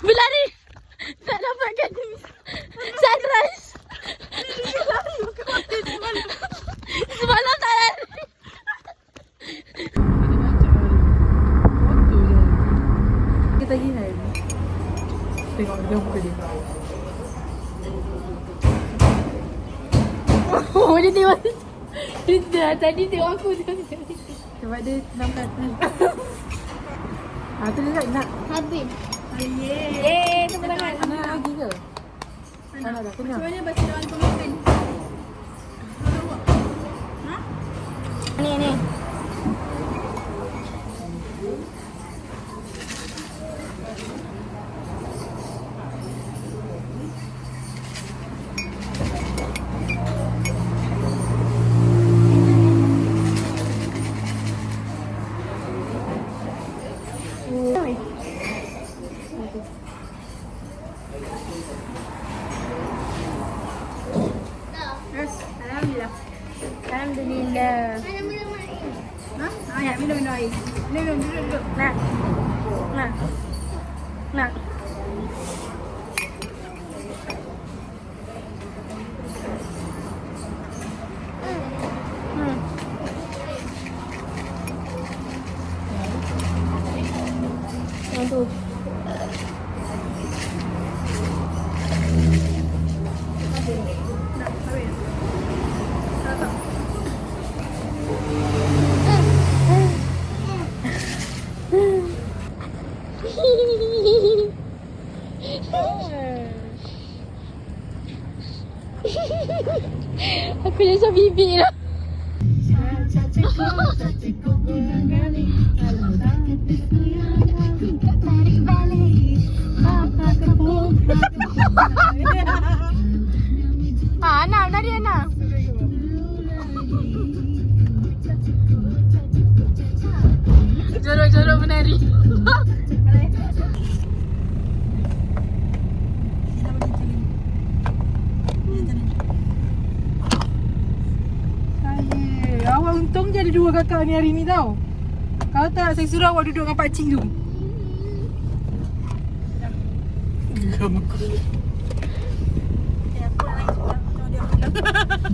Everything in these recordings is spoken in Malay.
Berlari. Tak dapatkan sunrise. Semalam tak lari. Kita lagi kan. Tengok dia muka dia. Oh, dia tengok. Dia tadi tengok aku tengok. Sebab dia nampak. Tu dia nak. Habis. Yeay, tepuk tangan. Nak lagi ke? Nak dah kenyang. Sebenarnya baca doa pemimpin. Ha? Ni. Alhamdulillah. Alhamdulillah. Ha? Ya, minum air. Minum duduk. Nak. Yang tu. Aku macam bibir lah. Anam, nari Anam. Jorok-jorok menari. Awak untung je ada dua kakak ni hari ni tau. Kalau tak saya suruh awak duduk dengan pakcik tu.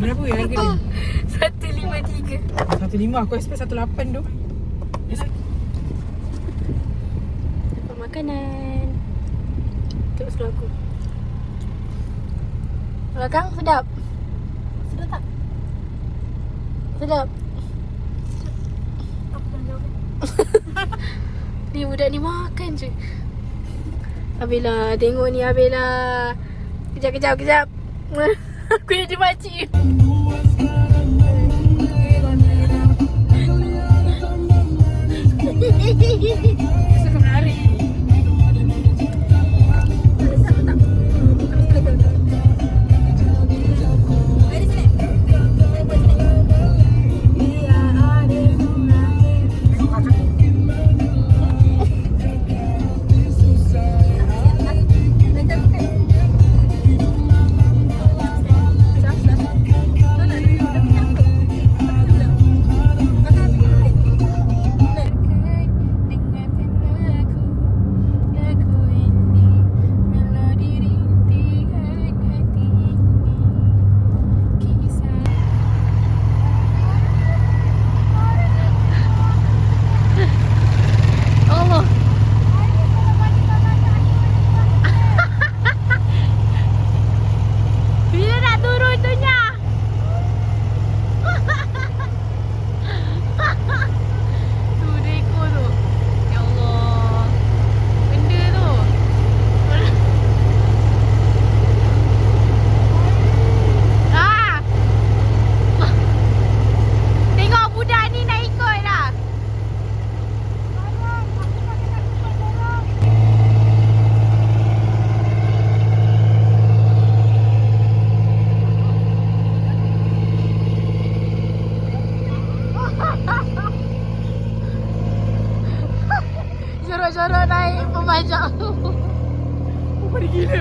Berapa ya harga dia? 153. 1.5 aku expect 1.8 tu. Dapat makanan. Tengok sebelah aku. Belakang sedap. Sedap tak? Sedap. Ni budak ni makan je. Abela, tengok ni Abela. Kejap. Aku jadi makcik. Suka menari. Jorok-jorok naik pemajak. Pergi gila.